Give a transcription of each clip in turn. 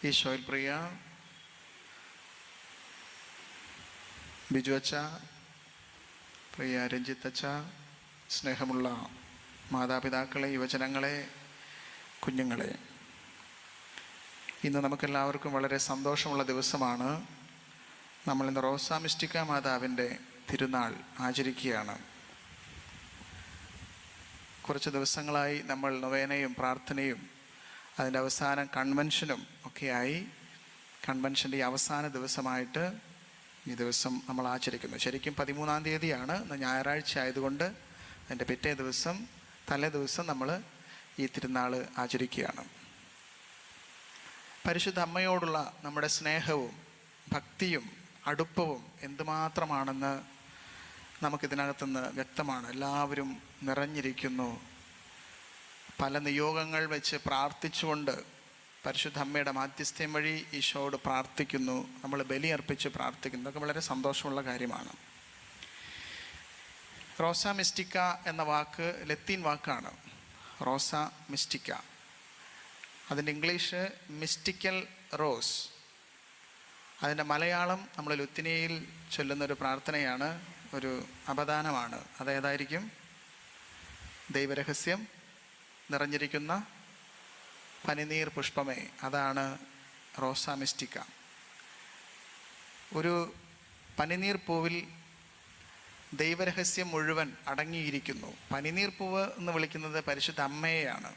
ഈശോയിൽ പ്രിയ ബിജു അച്ച, പ്രിയ രഞ്ജിത്ത് അച്ച, സ്നേഹമുള്ള മാതാപിതാക്കളെ, യുവജനങ്ങളെ, കുഞ്ഞുങ്ങളെ, ഇന്ന് നമുക്കെല്ലാവർക്കും വളരെ സന്തോഷമുള്ള ദിവസമാണ്. നമ്മളിന്ന് റോസാ മിസ്റ്റിക്ക മാതാവിൻ്റെ തിരുനാൾ ആചരിക്കുകയാണ്. കുറച്ച് ദിവസങ്ങളായി നമ്മൾ നൊവേനയും പ്രാർത്ഥനയും അതിൻ്റെ അവസാനം കൺവെൻഷനും ഒക്കെയായി, കൺവെൻഷൻ്റെ ഈ അവസാന ദിവസമായിട്ട് ഈ ദിവസം നമ്മൾ ആചരിക്കുന്നു. ശരിക്കും 13-ാം തീയതിയാണ്, ഞായറാഴ്ച ആയതുകൊണ്ട് അതിൻ്റെ പിറ്റേ ദിവസം, തലേ ദിവസം നമ്മൾ ഈ തിരുനാൾ ആചരിക്കുകയാണ്. പരിശുദ്ധ അമ്മയോടുള്ള നമ്മുടെ സ്നേഹവും ഭക്തിയും അടുപ്പവും എന്തുമാത്രമാണെന്ന് നമുക്കിതിനകത്തുനിന്ന് വ്യക്തമാണ്. എല്ലാവരും നിറഞ്ഞിരിക്കുന്നു. പല നിയോഗങ്ങൾ വെച്ച് പ്രാർത്ഥിച്ചുകൊണ്ട് പരിശുദ്ധ അമ്മയുടെ മാധ്യസ്ഥ്യം വഴി ഈശോയോട് പ്രാർത്ഥിക്കുന്നു. നമ്മൾ ബലിയർപ്പിച്ച് പ്രാർത്ഥിക്കുന്നു. അതൊക്കെ വളരെ സന്തോഷമുള്ള കാര്യമാണ്. റോസാ മിസ്റ്റിക്ക എന്ന വാക്ക് ലത്തീൻ വാക്കാണ്. റോസാ മിസ്റ്റിക്ക, അതിൻ്റെ ഇംഗ്ലീഷ് മിസ്റ്റിക്കൽ റോസ്. അതിൻ്റെ മലയാളം നമ്മൾ ലുത്തിനിയയിൽ ചൊല്ലുന്നൊരു പ്രാർത്ഥനയാണ്, ഒരു അപദാനമാണ്. അതേതായിരിക്കും? ദൈവരഹസ്യം നിറഞ്ഞിരിക്കുന്ന പനിനീർ പുഷ്പമേ, അതാണ് റോസാ മിസ്റ്റിക്ക. ഒരു പനിനീർ പൂവിൽ ദൈവരഹസ്യം മുഴുവൻ അടങ്ങിയിരിക്കുന്നു. പനിനീർ പൂവ് എന്ന് വിളിക്കുന്നത് പരിശുദ്ധ അമ്മയെയാണ്.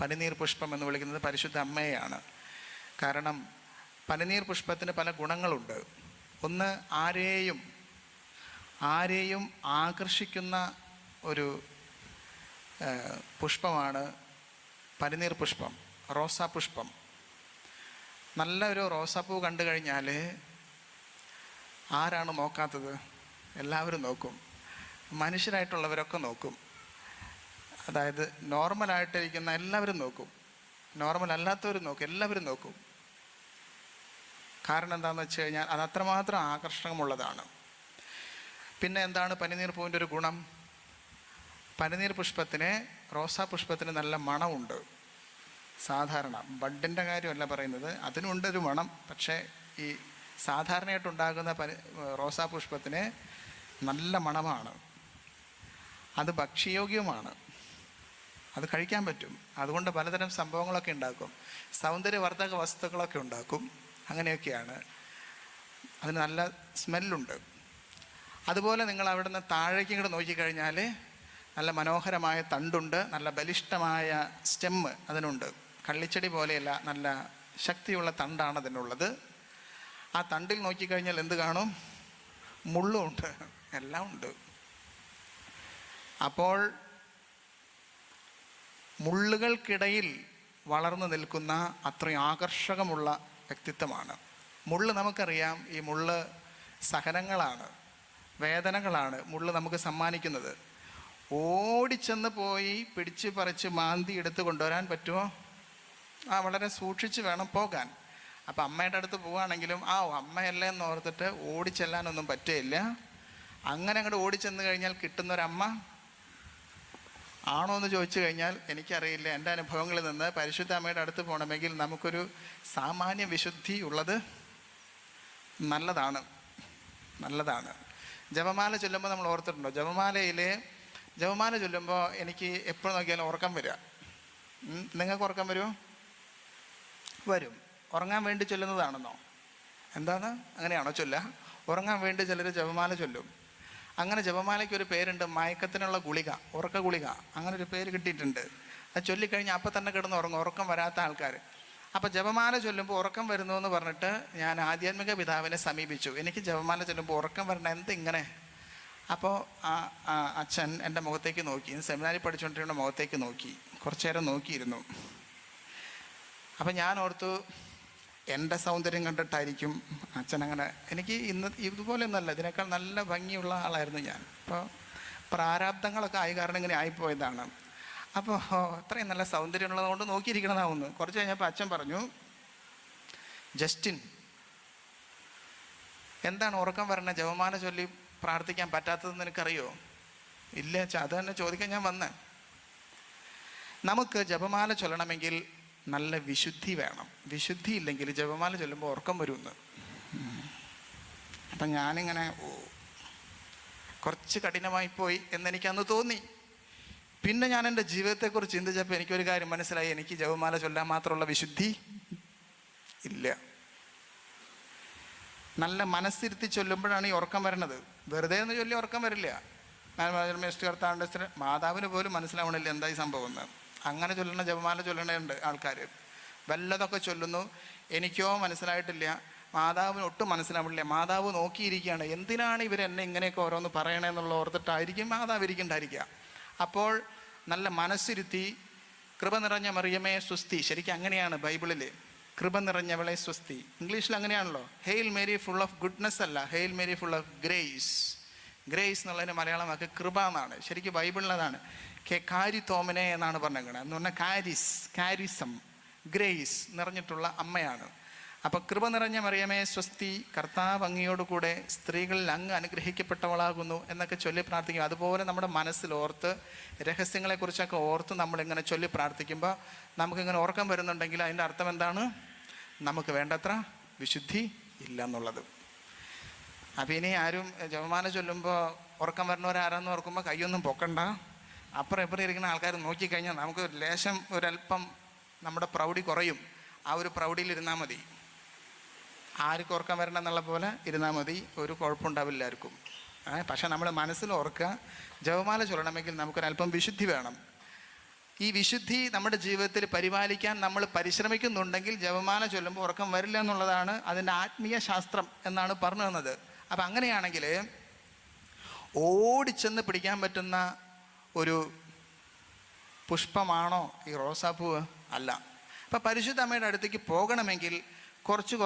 പനിനീർ പുഷ്പം എന്ന് വിളിക്കുന്നത് പരിശുദ്ധ അമ്മയെയാണ്. കാരണം പനിനീർ പുഷ്പത്തിന് പല ഗുണങ്ങളുണ്ട്. ഒന്ന്, ആരെയും ആകർഷിക്കുന്ന ഒരു പുഷ്പമാണ് പനിനീർ പുഷ്പം, റോസാ പുഷ്പം. നല്ല ഒരു റോസാപ്പൂ കണ്ടു കഴിഞ്ഞാൽ ആരാണ് നോക്കാത്തത്? എല്ലാവരും നോക്കും. മനുഷ്യരായിട്ടുള്ളവരൊക്കെ നോക്കും. അതായത് നോർമലായിട്ടിരിക്കുന്ന എല്ലാവരും നോക്കും, നോർമൽ അല്ലാത്തവരും നോക്കും, എല്ലാവരും നോക്കും. കാരണം എന്താണെന്ന് വെച്ച് കഴിഞ്ഞാൽ അത് അത്രമാത്രം ആകർഷണമുള്ളതാണ്. പിന്നെ എന്താണ് പനിനീർ പൂവിൻ്റെ ഒരു ഗുണം? പനിനീർ പുഷ്പത്തിന്, റോസാ പുഷ്പത്തിന് നല്ല മണമുണ്ട്. സാധാരണ ബഡിൻ്റെ കാര്യമല്ല പറയുന്നത്, അതിനുണ്ടൊരു മണം. പക്ഷേ ഈ സാധാരണയായിട്ടുണ്ടാകുന്ന റോസാ പുഷ്പത്തിന് നല്ല മണമാണ്. അത് ഭക്ഷ്യയോഗ്യവുമാണ്, അത് കഴിക്കാൻ പറ്റും. അതുകൊണ്ട് പലതരം സംഭവങ്ങളൊക്കെ ഉണ്ടാക്കും, സൗന്ദര്യവർദ്ധക വസ്തുക്കളൊക്കെ ഉണ്ടാക്കും. അങ്ങനെയൊക്കെയാണ്. അതിന് നല്ല സ്മെല്ലുണ്ട്. അതുപോലെ നിങ്ങൾ അവിടെ നിന്ന് താഴേക്ക് ഇങ്ങോട്ട് നോക്കിക്കഴിഞ്ഞാൽ നല്ല മനോഹരമായ തണ്ടുണ്ട്, നല്ല ബലിഷ്ഠമായ സ്റ്റെമ്മ് അതിനുണ്ട്. കള്ളിച്ചെടി പോലെയല്ല, നല്ല ശക്തിയുള്ള തണ്ടാണ് അതിനുള്ളത്. ആ തണ്ടിൽ നോക്കിക്കഴിഞ്ഞാൽ എന്ത് കാണും? മുള്ളുണ്ട്, എല്ലാം ഉണ്ട്. അപ്പോൾ മുള്ളുകൾക്കിടയിൽ വളർന്നു നിൽക്കുന്ന അത്രയും ആകർഷകമുള്ള വ്യക്തിത്വമാണ്. മുള്ള് നമുക്കറിയാം, ഈ മുള്ള് സഹനങ്ങളാണ്, വേദനകളാണ് മുള്ള് നമുക്ക് സമ്മാനിക്കുന്നത്. ഓടിച്ചെന്ന് പോയി പിടിച്ച് പറിച്ച് മാന്തി എടുത്ത് കൊണ്ടുവരാൻ പറ്റുമോ? വളരെ സൂക്ഷിച്ച് വേണം പോകാൻ. അപ്പം അമ്മയുടെ അടുത്ത് പോവുകയാണെങ്കിലും അമ്മയല്ലേ എന്ന് ഓർത്തിട്ട് ഓടിച്ചെല്ലാനൊന്നും പറ്റുകയില്ല. അങ്ങനെ അങ്ങോട്ട് ഓടിച്ചെന്ന് കഴിഞ്ഞാൽ കിട്ടുന്നൊരമ്മ ആണോ എന്ന് ചോദിച്ചു കഴിഞ്ഞാൽ എനിക്കറിയില്ല. എൻ്റെ അനുഭവങ്ങളിൽ നിന്ന് പരിശുദ്ധ അമ്മയുടെ അടുത്ത് പോകണമെങ്കിൽ നമുക്കൊരു സാമാന്യ വിശുദ്ധി ഉള്ളത് നല്ലതാണ്. ജപമാല ചൊല്ലുമ്പോൾ നമ്മൾ ഓർത്തിട്ടുണ്ടോ? ജപമാല ചൊല്ലുമ്പോൾ എനിക്ക് എപ്പോഴും നോക്കിയാലും ഉറക്കം വരിക. നിങ്ങൾക്ക് ഉറക്കം വരുമോ? വരും. ഉറങ്ങാൻ വേണ്ടി ചൊല്ലുന്നതാണെന്നോ? എന്താണ്, അങ്ങനെയാണോ ചൊല്ലുക? ഉറങ്ങാൻ വേണ്ടി ചിലർ ജപമാല ചൊല്ലും. അങ്ങനെ ജപമാലയ്ക്ക് ഒരു പേരുണ്ട്, മയക്കത്തിനുള്ള ഗുളിക, ഉറക്ക ഗുളിക, അങ്ങനെ ഒരു പേര് കിട്ടിയിട്ടുണ്ട്. അത് ചൊല്ലിക്കഴിഞ്ഞാൽ അപ്പം തന്നെ കിടന്ന് ഉറക്കം വരാത്ത ആൾക്കാർ. അപ്പോൾ ജപമാല ചൊല്ലുമ്പോൾ ഉറക്കം വരുന്നു എന്ന് പറഞ്ഞിട്ട് ഞാൻ ആധ്യാത്മിക പിതാവിനെ സമീപിച്ചു. എനിക്ക് ജപമാല ചൊല്ലുമ്പോൾ ഉറക്കം വരണം, എന്തിങ്ങനെ? അപ്പോൾ അച്ഛൻ എൻ്റെ മുഖത്തേക്ക് നോക്കി, സെമിനാരിൽ പഠിച്ചുകൊണ്ടിരുന്ന മുഖത്തേക്ക് നോക്കി, കുറച്ചു നേരം നോക്കിയിരുന്നു. അപ്പം ഞാൻ ഓർത്തു എൻ്റെ സൗന്ദര്യം കണ്ടിട്ടായിരിക്കും അച്ഛൻ അങ്ങനെ. എനിക്ക് ഇതുപോലെയൊന്നുമല്ല, ഇതിനേക്കാൾ നല്ല ഭംഗിയുള്ള ആളായിരുന്നു ഞാൻ. അപ്പോൾ പ്രാരാബ്ദങ്ങളൊക്കെ ആയി കാരണം ഇങ്ങനെ ആയിപ്പോയതാണ്. അപ്പോൾ അത്രയും നല്ല സൗന്ദര്യമുള്ളത് കൊണ്ട് നോക്കിയിരിക്കണതാവുന്നു. കുറച്ച് കഴിഞ്ഞപ്പോൾ അച്ഛൻ പറഞ്ഞു, ജസ്റ്റിൻ, എന്താണ് ഉറക്കം വരണ ജപമാല ചൊല്ലി പ്രാർത്ഥിക്കാൻ പറ്റാത്തതെന്ന് എനിക്കറിയോ? ഇല്ല അച്ഛാ, അത് തന്നെ ചോദിക്കാൻ ഞാൻ വന്നേ. നമുക്ക് ജപമാല ചൊല്ലണമെങ്കിൽ നല്ല വിശുദ്ധി വേണം. വിശുദ്ധി ഇല്ലെങ്കിൽ ജപമാല ചൊല്ലുമ്പോൾ ഉറക്കം വരുമെന്ന്. അപ്പം ഞാനിങ്ങനെ കുറച്ച് കഠിനമായി പോയി എന്നെനിക്കന്ന് തോന്നി. പിന്നെ ഞാൻ എൻ്റെ ജീവിതത്തെക്കുറിച്ച് ചിന്തിച്ചപ്പോൾ എനിക്കൊരു കാര്യം മനസ്സിലായി, എനിക്ക് ജപമാല ചൊല്ലാൻ മാത്രമുള്ള വിശുദ്ധി ഇല്ല. നല്ല മനസ്സിരുത്തി ചൊല്ലുമ്പോഴാണ് ഈ ഉറക്കം വരണത്. വെറുതെ ഒന്ന് ചൊല്ലി ഉറക്കം വരില്ല. മാതാവിന് പോലും മനസ്സിലാവണില്ല എന്തായി സംഭവം എന്ന്. അങ്ങനെ ചൊല്ലണ ജപമാല ചൊല്ലണുണ്ട് ആൾക്കാർ. വല്ലതൊക്കെ ചൊല്ലുന്നു, എനിക്കോ മനസ്സിലായിട്ടില്ല, മാതാവിന് ഒട്ടും മനസ്സിലാവില്ല. മാതാവ് നോക്കിയിരിക്കുകയാണ്, എന്തിനാണ് ഇവരെന്നെ ഇങ്ങനെയൊക്കെ ഓരോന്ന് പറയണേന്നുള്ള ഓർത്തിട്ടായിരിക്കും മാതാവ് ഇരിക്കണ്ടായിരിക്കുക. അപ്പോൾ നല്ല മനസ്സിരുത്തി കൃപ നിറഞ്ഞ മറിയമേ സ്വസ്തി, ശരിക്കും അങ്ങനെയാണ് ബൈബിളിൽ, കൃപ നിറഞ്ഞവളെ സ്വസ്തി. ഇംഗ്ലീഷിൽ അങ്ങനെയാണല്ലോ, hail Mary full of goodness അല്ല, hail Mary full of grace. Grace എന്നുള്ളതിന് മലയാളമാക്കി കൃപ എന്നാണ്. ശരിക്കും ബൈബിളിലതാണ് കാരി തോമനെ എന്നാണ് പറഞ്ഞേക്കണത്. എന്ന് പറഞ്ഞാൽ കാരിസം, ഗ്രേസ് നിറഞ്ഞിട്ടുള്ള അമ്മയാണ്. അപ്പം കൃപ നിറഞ്ഞ മറിയമേ സ്വസ്തി, കർത്താവ് അങ്ങയോട് കൂടെ സ്ത്രീകളിൽ അങ്ങ് അനുഗ്രഹിക്കപ്പെട്ടവളാകുന്നു എന്നൊക്കെ ചൊല്ലി പ്രാർത്ഥിക്കും. അതുപോലെ നമ്മുടെ മനസ്സിൽ ഓർത്ത് രഹസ്യങ്ങളെക്കുറിച്ചൊക്കെ ഓർത്ത് നമ്മളിങ്ങനെ ചൊല്ലി പ്രാർത്ഥിക്കുമ്പോൾ നമുക്കിങ്ങനെ ഉറക്കം വരുന്നുണ്ടെങ്കിൽ അതിൻ്റെ അർത്ഥം എന്താണ്? നമുക്ക് വേണ്ടത്ര വിശുദ്ധി ഇല്ല എന്നുള്ളത്. അപ്പം ഇനി ആരും ജപമാല ചൊല്ലുമ്പോൾ ഉറക്കം വരുന്നവരാരാന്ന് ഓർക്കുമ്പോൾ കൈയൊന്നും പൊക്കണ്ട. അപ്പുറം എപ്പുറം ഇരിക്കുന്ന ആൾക്കാർ നോക്കിക്കഴിഞ്ഞാൽ നമുക്ക് ലേശം ഒരല്പം നമ്മുടെ പ്രൗഢി കുറയും. ആ ഒരു പ്രൗഢിയിൽ ഇരുന്നാൽ മതി. ആർക്കും ഓർക്കാൻ വരണം എന്നുള്ള പോലെ ഇരുന്നാൽ മതി, ഒരു കുഴപ്പമുണ്ടാവില്ല ആർക്കും. പക്ഷെ നമ്മൾ മനസ്സിൽ ഓർക്കുക, ജപമാല ചൊല്ലണമെങ്കിൽ നമുക്കൊരല്പം വിശുദ്ധി വേണം. ഈ വിശുദ്ധി നമ്മുടെ ജീവിതത്തിൽ പരിപാലിക്കാൻ നമ്മൾ പരിശ്രമിക്കുന്നുണ്ടെങ്കിൽ ജപമാല ചൊല്ലുമ്പോൾ ഉറക്കം വരില്ല എന്നുള്ളതാണ് അതിൻ്റെ ആത്മീയ ശാസ്ത്രം എന്നാണ് പറഞ്ഞു തന്നത്. അപ്പം അങ്ങനെയാണെങ്കിൽ ഓടിച്ചെന്ന് പിടിക്കാൻ പറ്റുന്ന ഒരു പുഷ്പമാണോ ഈ റോസാപ്പൂവ്? അല്ല. അപ്പം പരിശുദ്ധ അമ്മയുടെ അടുത്തേക്ക് പോകണമെങ്കിൽ കുറച്ച്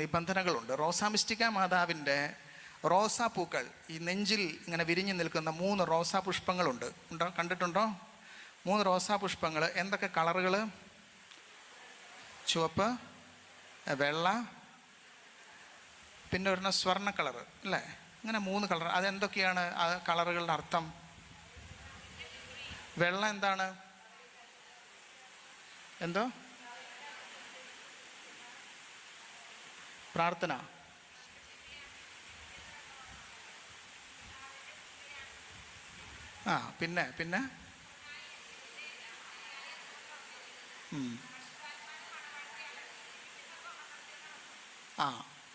നിബന്ധനകളുണ്ട്. റോസാമിസ്റ്റിക്ക മാതാവിൻ്റെ റോസാപ്പൂക്കൾ, ഈ നെഞ്ചിൽ ഇങ്ങനെ വിരിഞ്ഞു നിൽക്കുന്ന 3 റോസാ പുഷ്പങ്ങളുണ്ട്. കണ്ടിട്ടുണ്ടോ? 3 റോസാ പുഷ്പങ്ങൾ. എന്തൊക്കെ കളറുകൾ? ചുവപ്പ്, വെള്ള, പിന്നെ ഒരെണ്ണം സ്വർണ്ണ കളറ് അല്ലേ? ഇങ്ങനെ 3 കളർ. അതെന്തൊക്കെയാണ് ആ കളറുകളുടെ അർത്ഥം? വെള്ള എന്താണ്? എന്തോ? പ്രാർത്ഥന. പിന്നെ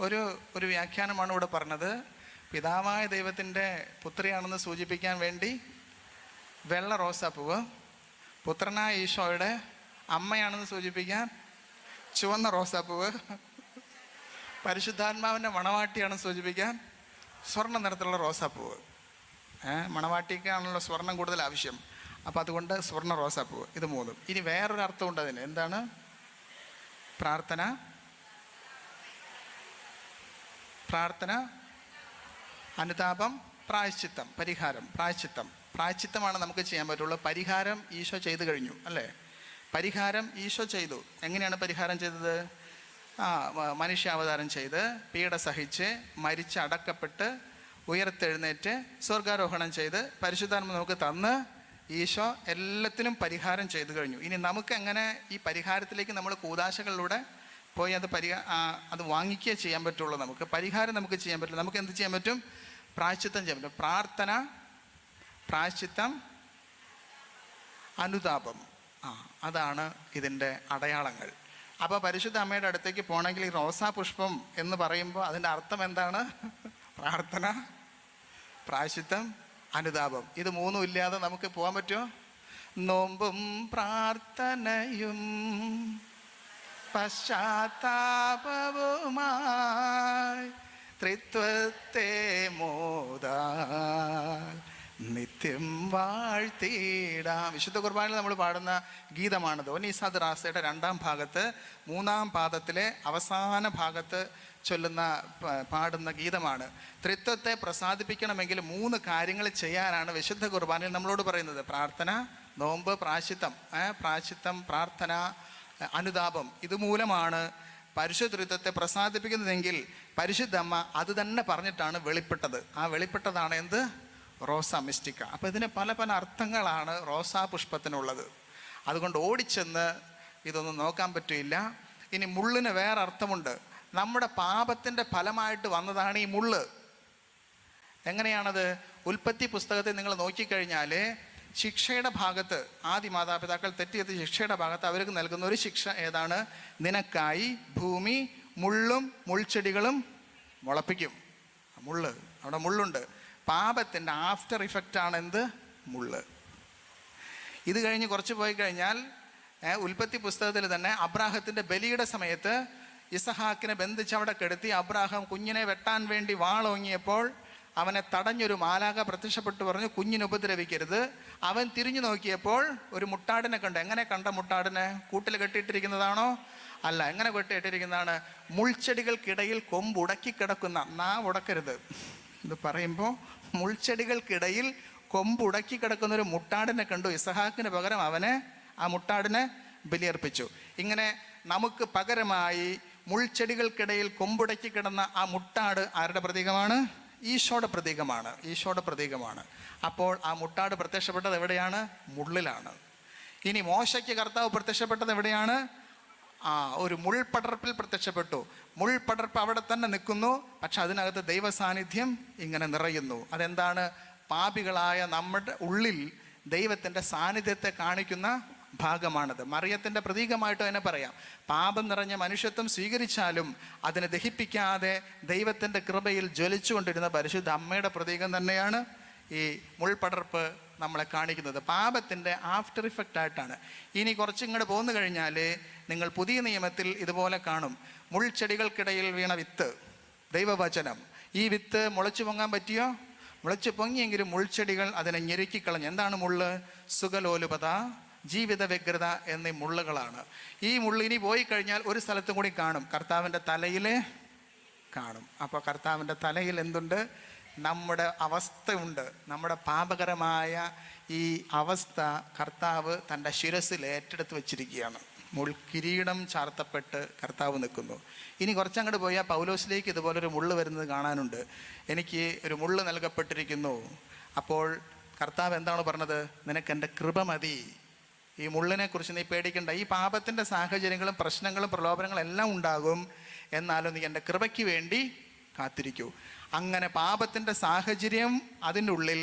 ഒരു വ്യാഖ്യാനമാണ് ഇവിടെ പറഞ്ഞത്. പിതാവായ ദൈവത്തിൻ്റെ പുത്രിയാണെന്ന് സൂചിപ്പിക്കാൻ വേണ്ടി വെള്ള റോസാപ്പൂവ്, പുത്രനായ ഈശോയുടെ അമ്മയാണെന്ന് സൂചിപ്പിക്കാൻ ചുവന്ന റോസാപ്പൂവ്, പരിശുദ്ധാത്മാവിൻ്റെ മണവാട്ടിയാണെന്ന് സൂചിപ്പിക്കാൻ സ്വർണ്ണ നിറത്തിലുള്ള റോസാപ്പൂവ്. മണവാട്ടിക്കാണല്ലോ സ്വർണം കൂടുതൽ ആവശ്യം. അപ്പം അതുകൊണ്ട് സ്വർണ്ണ റോസാപ്പൂവ്. ഇത് 3. ഇനി വേറൊരു അർത്ഥമുണ്ട് അതിന്. എന്താണ്? പ്രാർത്ഥന, അനുതാപം, പ്രായശ്ചിത്തം, പരിഹാരം. പ്രായശ്ചിത്തമാണ് നമുക്ക് ചെയ്യാൻ പറ്റുള്ളൂ. പരിഹാരം ഈശോ ചെയ്തു കഴിഞ്ഞു അല്ലേ? പരിഹാരം ഈശോ ചെയ്തു. എങ്ങനെയാണ് പരിഹാരം ചെയ്തത്? മനുഷ്യാവതാരം ചെയ്ത്, പീഡ സഹിച്ച്, മരിച്ച് അടക്കപ്പെട്ട്, ഉയർത്തെഴുന്നേറ്റ്, സ്വർഗാരോഹണം ചെയ്ത്, പരിശുദ്ധാത്മ നമുക്ക് തന്ന് ഈശോ എല്ലാത്തിനും പരിഹാരം ചെയ്തു കഴിഞ്ഞു. ഇനി നമുക്ക് എങ്ങനെ ഈ പരിഹാരത്തിലേക്ക് നമ്മൾ കൂദാശകളിലൂടെ പോയി അത് വാങ്ങിക്കുകയേ ചെയ്യാൻ പറ്റുള്ളൂ. നമുക്ക് പരിഹാരം നമുക്ക് ചെയ്യാൻ പറ്റില്ല. നമുക്ക് എന്ത് ചെയ്യാൻ പറ്റും? പ്രായശ്ചിത്തം ചെയ്യാൻ പറ്റും. പ്രാർത്ഥന, പ്രായശ്ചിത്തം, അനുതാപം. അതാണ് ഇതിൻ്റെ അടയാളങ്ങൾ. അപ്പോൾ പരിശുദ്ധ അമ്മയുടെ അടുത്തേക്ക് പോകണമെങ്കിൽ ഈ റോസാ പുഷ്പം എന്ന് പറയുമ്പോൾ അതിൻ്റെ അർത്ഥം എന്താണ്? പ്രാർത്ഥന, പ്രായശ്ചിത്തം, അനുതാപം. ഇത് 3 ഇല്ലാതെ നമുക്ക് പോകാൻ പറ്റുമോ? നോമ്പും പ്രാർത്ഥനയും പശ്ചാത്താപവുമായി ത്രിത്വത്തെ മോദാൽ നിത്യം വാഴ്ത്തിടാം. വിശുദ്ധ കുർബാനയിൽ നമ്മൾ പാടുന്ന ഗീതമാണത്. ഒനീസാദ് റാസയുടെ 2ാം ഭാഗത്ത് 3-ാം പാദത്തിലെ അവസാന ഭാഗത്ത് പാടുന്ന ഗീതമാണ്. ത്രിത്വത്തെ പ്രസാദിപ്പിക്കണമെങ്കിൽ 3 കാര്യങ്ങൾ ചെയ്യാനാണ് വിശുദ്ധ കുർബാനയിൽ നമ്മളോട് പറയുന്നത്. പ്രാർത്ഥന, നോമ്പ്, പ്രായശ്ചിത്തം. പ്രാർത്ഥന, അനുതാപം. ഇതുമൂലമാണ് പരിശുദ്ധ ത്രിത്വത്തെ പ്രസാദിപ്പിക്കുന്നതെങ്കിൽ പരിശുദ്ധ അമ്മ അത് തന്നെ പറഞ്ഞിട്ടാണ് വെളിപ്പെട്ടത്. ആ വെളിപ്പെട്ടതാണ് എന്ത്? റോസാ മിസ്റ്റിക്ക. അപ്പോൾ ഇതിന് പല അർത്ഥങ്ങളാണ് റോസാ പുഷ്പത്തിനുള്ളത്. അതുകൊണ്ട് ഓടിച്ചെന്ന് ഇതൊന്നും നോക്കാൻ പറ്റില്ല. ഇനി മുള്ളിന് വേറെ അർത്ഥമുണ്ട്. നമ്മുടെ പാപത്തിൻ്റെ ഫലമായിട്ട് വന്നതാണ് ഈ മുള്ള്. എങ്ങനെയാണത്? ഉൽപ്പത്തി പുസ്തകത്തിൽ നിങ്ങൾ നോക്കിക്കഴിഞ്ഞാൽ ശിക്ഷയുടെ ഭാഗത്ത്, ആദ്യ മാതാപിതാക്കൾ തെറ്റിയെത്തിയ ശിക്ഷയുടെ ഭാഗത്ത് അവർക്ക് നൽകുന്ന ഒരു ശിക്ഷ ഏതാണ്? നിനക്കായി ഭൂമി മുള്ളും മുൾച്ചെടികളും മുളപ്പിക്കും. മുള്ള്, അവിടെ മുള്ളുണ്ട്. പാപത്തിൻ്റെ ആഫ്റ്റർ ഇഫക്റ്റാണ് എന്ത്? മുള്ള്. ഇത് കഴിഞ്ഞ് കുറച്ച് പോയി കഴിഞ്ഞാൽ ഉൽപ്പത്തി പുസ്തകത്തിൽ തന്നെ അബ്രാഹത്തിൻ്റെ ബലിയുടെ സമയത്ത് ഇസഹാക്കിനെ ബന്ധിച്ച് അവിടെ കിടത്തി അബ്രാഹാം കുഞ്ഞിനെ വെട്ടാൻ വേണ്ടി വാളോങ്ങിയപ്പോൾ അവനെ തടഞ്ഞൊരു മാലാഖ പ്രത്യക്ഷപ്പെട്ടു പറഞ്ഞു, കുഞ്ഞിനെ ഉപദ്രവിക്കരുത്. അവൻ തിരിഞ്ഞു നോക്കിയപ്പോൾ ഒരു മുട്ടാടിനെ കണ്ടു. എങ്ങനെ കണ്ട മുട്ടാടിനെ? കൂട്ടിൽ കെട്ടിയിട്ടിരിക്കുന്നതാണോ? അല്ല. എങ്ങനെ കെട്ടിയിട്ടിരിക്കുന്നതാണ്? മുൾച്ചെടികൾക്കിടയിൽ കൊമ്പുടക്കി കിടക്കുന്ന, നാവ് ഉടക്കരുത് ഇത് പറയുമ്പോൾ, മുൾച്ചെടികൾക്കിടയിൽ കൊമ്പുടക്കി കിടക്കുന്ന ഒരു മുട്ടാടിനെ കണ്ടു. ഇസഹാക്കിന് പകരം ആ മുട്ടാടിനെ ബലിയർപ്പിച്ചു. ഇങ്ങനെ നമുക്ക് പകരമായി മുൾച്ചെടികൾക്കിടയിൽ കൊമ്പുടക്കി കിടന്ന ആ മുട്ടാട് ആരുടെ പ്രതീകമാണ്? ഈശോയുടെ പ്രതീകമാണ്. ഈശോയുടെ പ്രതീകമാണ്. അപ്പോൾ ആ മുട്ടാട് പ്രത്യക്ഷപ്പെട്ടത് എവിടെയാണ്? മുള്ളിലാണ്. ഇനി മോശയ്ക്ക് കർത്താവ് പ്രത്യക്ഷപ്പെട്ടത് എവിടെയാണ്? ഒരു മുൾപടർപ്പിൽ പ്രത്യക്ഷപ്പെട്ടു. മുൾപടർപ്പ് അവിടെ തന്നെ നിൽക്കുന്നു, പക്ഷെ അതിനകത്ത് ദൈവ സാന്നിധ്യം ഇങ്ങനെ നിറയുന്നു. അതെന്താണ്? പാപികളായ നമ്മുടെ ഉള്ളിൽ ദൈവത്തിൻ്റെ സാന്നിധ്യത്തെ കാണിക്കുന്ന ഭാഗമാണത്. മറിയത്തിൻ്റെ പ്രതീകമായിട്ട് തന്നെ പറയാം. പാപം നിറഞ്ഞ മനുഷ്യത്വം സ്വീകരിച്ചാലും അതിനെ ദഹിപ്പിക്കാതെ ദൈവത്തിൻ്റെ കൃപയിൽ ജ്വലിച്ചുകൊണ്ടിരുന്ന പരിശുദ്ധ അമ്മയുടെ പ്രതീകം തന്നെയാണ് ഈ മുൾപടർപ്പ് നമ്മളെ കാണിക്കുന്നത്. പാപത്തിൻ്റെ ആഫ്റ്റർ ഇഫക്റ്റ് ആയിട്ടാണ്. ഇനി കുറച്ചിങ്ങോട്ട് പോന്നു കഴിഞ്ഞാൽ നിങ്ങൾ പുതിയ നിയമത്തിൽ ഇതുപോലെ കാണും. മുൾച്ചെടികൾക്കിടയിൽ വീണ വിത്ത്, ദൈവവചനം. ഈ വിത്ത് മുളച്ചു പൊങ്ങാൻ പറ്റിയോ? മുളച്ചു പൊങ്ങിയെങ്കിലും മുൾച്ചെടികൾ അതിനെ ഞെരുക്കിക്കളഞ്ഞു. എന്താണ് മുള്ള്? സുഖലോലുപത, ജീവിത വ്യഗ്രത എന്നീ മുള്ളുകളാണ്. ഈ മുള്ള് ഇനി പോയി കഴിഞ്ഞാൽ ഒരു സ്ഥലത്തും കൂടി കാണും, കർത്താവിൻ്റെ തലയിൽ കാണും. അപ്പോൾ കർത്താവിൻ്റെ തലയിൽ എന്തുണ്ട്? നമ്മുടെ അവസ്ഥയുണ്ട്. നമ്മുടെ പാപകരമായ ഈ അവസ്ഥ കർത്താവ് തൻ്റെ ശിരസിൽ ഏറ്റെടുത്ത് വെച്ചിരിക്കുകയാണ്. മുൾക്കിരീടം ചാർത്തപ്പെട്ട് കർത്താവ് നിൽക്കുന്നു. ഇനി കുറച്ചങ്ങോട്ട് പോയാൽ പൗലോസിലേക്ക് ഇതുപോലൊരു മുള്ള് വരുന്നത് കാണാനുണ്ട്. എനിക്ക് ഒരു മുള്ള് നൽകപ്പെട്ടിരിക്കുന്നു. അപ്പോൾ കർത്താവ് എന്താണ് പറഞ്ഞത്? നിനക്കെൻ്റെ കൃപ മതി. ഈ മുള്ളിനെ കുറിച്ച് നീ പേടിക്കണ്ട. ഈ പാപത്തിൻ്റെ സാഹചര്യങ്ങളും പ്രശ്നങ്ങളും പ്രലോഭനങ്ങളും എല്ലാം ഉണ്ടാകും, എന്നാലും നീ എൻ്റെ കൃപയ്ക്ക് വേണ്ടി കാത്തിരിക്കൂ. അങ്ങനെ പാപത്തിൻ്റെ സാഹചര്യം അതിൻ്റെ ഉള്ളിൽ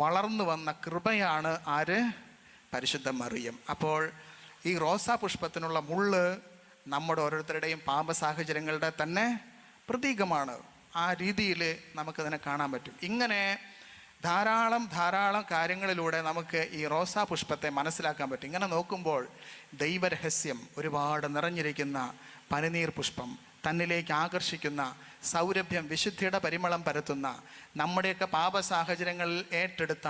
വളർന്നു വന്ന കൃപയാണ് ആര്? പരിശുദ്ധ മറിയം. അപ്പോൾ ഈ റോസാ പുഷ്പത്തിനുള്ള മുള്ള് നമ്മുടെ ഓരോരുത്തരുടെയും പാപ സാഹചര്യങ്ങളുടെ തന്നെ പ്രതീകമാണ്. ആ രീതിയിൽ നമുക്കതിനെ കാണാൻ പറ്റും. ഇങ്ങനെ ധാരാളം കാര്യങ്ങളിലൂടെ നമുക്ക് ഈ റോസാ പുഷ്പത്തെ മനസ്സിലാക്കാൻ പറ്റും. ഇങ്ങനെ നോക്കുമ്പോൾ ദൈവരഹസ്യം ഒരുപാട് നിറഞ്ഞിരിക്കുന്ന പനിനീർ പുഷ്പം, തന്നിലേക്ക് ആകർഷിക്കുന്ന സൗരഭ്യം, വിശുദ്ധിയുടെ പരിമളം പരത്തുന്ന, നമ്മുടെയൊക്കെ പാപ സാഹചര്യങ്ങളിൽ ഏറ്റെടുത്ത,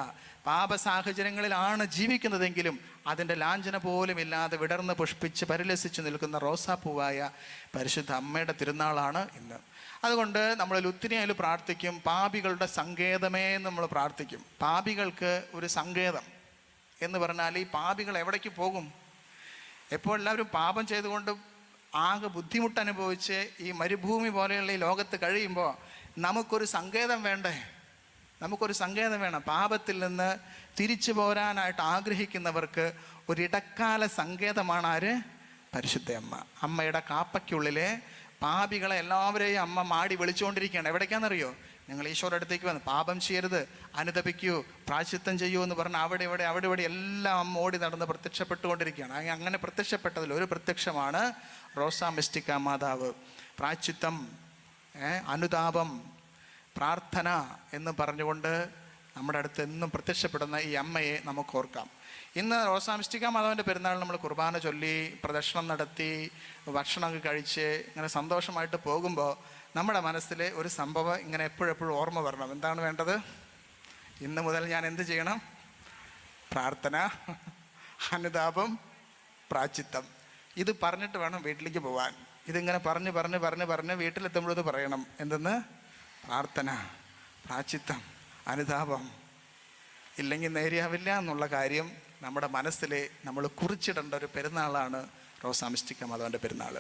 പാപ സാഹചര്യങ്ങളിലാണ് ജീവിക്കുന്നതെങ്കിലും അതിൻ്റെ ലാഞ്ചന പോലും ഇല്ലാതെ വിടർന്ന് പുഷ്പിച്ച് പരിലസിച്ച് നിൽക്കുന്ന റോസാപ്പൂവായ പരിശുദ്ധ അമ്മയുടെ തിരുനാളാണ് ഇന്ന്. അതുകൊണ്ട് നമ്മൾ ലുത്തിനിയയിൽ പ്രാർത്ഥിക്കും, പാപികളുടെ സങ്കേതമേ എന്ന് നമ്മൾ പ്രാർത്ഥിക്കും. പാപികൾക്ക് ഒരു സങ്കേതം എന്ന് പറഞ്ഞാൽ ഈ പാപികൾ എവിടേക്ക് പോകും? എപ്പോൾ എല്ലാവരും പാപം ചെയ്തുകൊണ്ട് ആകെ ബുദ്ധിമുട്ട് അനുഭവിച്ച് ഈ മരുഭൂമി പോലെയുള്ള ഈ ലോകത്ത് കഴിയുമ്പോൾ നമുക്കൊരു സങ്കേതം വേണ്ടേ? നമുക്കൊരു സങ്കേതം വേണം. പാപത്തിൽ നിന്ന് തിരിച്ചു പോരാനായിട്ട് ആഗ്രഹിക്കുന്നവർക്ക് ഒരിടക്കാല സങ്കേതമാണ് ആര്? പരിശുദ്ധ അമ്മ. അമ്മയുടെ കാപ്പയ്ക്കുള്ളിലെ പാപികളെ എല്ലാവരെയും അമ്മ മാടി വിളിച്ചുകൊണ്ടിരിക്കുകയാണ്. എവിടേക്കാണെന്നറിയോ? നിങ്ങൾ ഈശോയുടെ അടുത്തേക്ക് വന്ന് പാപം ചെയ്യരുത്, അനുതപിക്കൂ, പ്രായശ്ചിത്തം ചെയ്യൂ എന്ന് പറഞ്ഞ് അവിടെ ഇവിടെ എല്ലാം അമ്മ ഓടി നടന്ന് പ്രത്യക്ഷപ്പെട്ടുകൊണ്ടിരിക്കുകയാണ്. അങ്ങനെ പ്രത്യക്ഷപ്പെട്ടതിൽ ഒരു പ്രത്യക്ഷമാണ് റോസാ മിസ്റ്റിക്ക മാതാവ്. പ്രായശ്ചിത്തം, അനുതാപം, പ്രാർത്ഥന എന്ന് പറഞ്ഞുകൊണ്ട് നമ്മുടെ അടുത്ത് എന്നും പ്രത്യക്ഷപ്പെടുന്ന ഈ അമ്മയെ നമുക്ക് ഓർക്കാം. ഇന്ന് റോസാ മിസ്റ്റിക്ക മാതാവിൻ്റെ പെരുന്നാൾ നമ്മൾ കുർബാന ചൊല്ലി, പ്രദക്ഷിണം നടത്തി, ഭക്ഷണമൊക്കെ കഴിച്ച് ഇങ്ങനെ സന്തോഷമായിട്ട് പോകുമ്പോൾ നമ്മുടെ മനസ്സിൽ ഒരു സംഭവം ഇങ്ങനെ എപ്പോഴെപ്പോഴും ഓർമ്മ വരണം. എന്താണ് വേണ്ടത്? ഇന്ന് മുതൽ ഞാൻ എന്ത് ചെയ്യണം? പ്രാർത്ഥന, അനുതാപം, പ്രായശ്ചിത്തം. ഇത് പറഞ്ഞിട്ട് വേണം വീട്ടിലേക്ക് പോകാൻ. ഇതിങ്ങനെ പറഞ്ഞ് വീട്ടിലെത്തുമ്പോഴത് പറയണം. എന്തെന്ന്? പ്രാർത്ഥന, പ്രായശ്ചിത്തം, അനുതാപം. ഇല്ലെങ്കിൽ നേരെയാവില്ല എന്നുള്ള കാര്യം നമ്മുടെ മനസ്സിൽ നമ്മൾ കുറിച്ചിടേണ്ട ഒരു പെരുന്നാളാണ് റോസാ മിസ്റ്റിക്ക മാതാവിൻ്റെ പെരുന്നാൾ.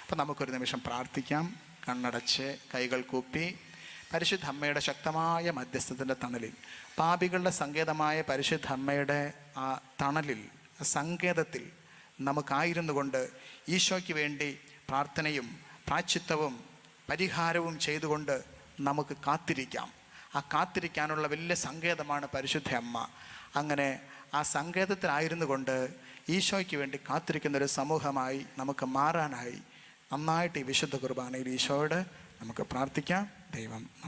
അപ്പം നമുക്കൊരു നിമിഷം പ്രാർത്ഥിക്കാം. കണ്ണടച്ച് കൈകൾ കൂപ്പി പരിശുദ്ധ അമ്മയുടെ ശക്തമായ മധ്യസ്ഥത്തിൻ്റെ തണലിൽ, പാപികളുടെ സങ്കേതമായ പരിശുദ്ധ അമ്മയുടെ ആ തണലിൽ, സങ്കേതത്തിൽ നമുക്കായിരുന്നു കൊണ്ട് ഈശോയ്ക്ക് വേണ്ടി പ്രാർത്ഥനയും പ്രായശ്ചിത്തവും പരിഹാരവും ചെയ്തുകൊണ്ട് നമുക്ക് കാത്തിരിക്കാം. ആ കാത്തിരിക്കാനുള്ള വലിയ സങ്കേതമാണ് പരിശുദ്ധ അമ്മ. അങ്ങനെ ആ സങ്കേതത്തിലായിരുന്നു കൊണ്ട് ഈശോയ്ക്ക് വേണ്ടി കാത്തിരിക്കുന്നൊരു സമൂഹമായി നമുക്ക് മാറാനായി നന്നായിട്ട് ഈ വിശുദ്ധ കുർബാനയിൽ ഈശോയോട് നമുക്ക് പ്രാർത്ഥിക്കാം. ദൈവം